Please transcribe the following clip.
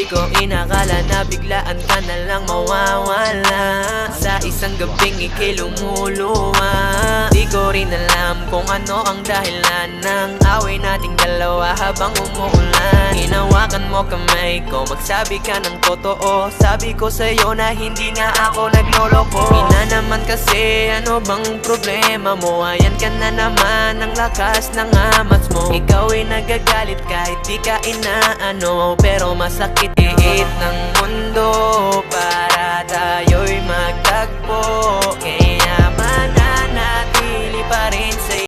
Di ko inakala na biglaan ka na lang mawawala sa isang gabing ika'y lumuluwa. Di ko rin alam kung ano ang dahilan ng away nating dalawa habang umuulan. Hinawakan mo kamay ko, magsabi ka ng totoo. Sabi ko sa'yo na hindi nga ako nagloloko. Ina naman kasi, ano bang problema mo? Ayan ka na naman, ang lakas ng amats mo. Ikaw ay nagagalit kahit di ka inaano, pero masakit iit ng mundo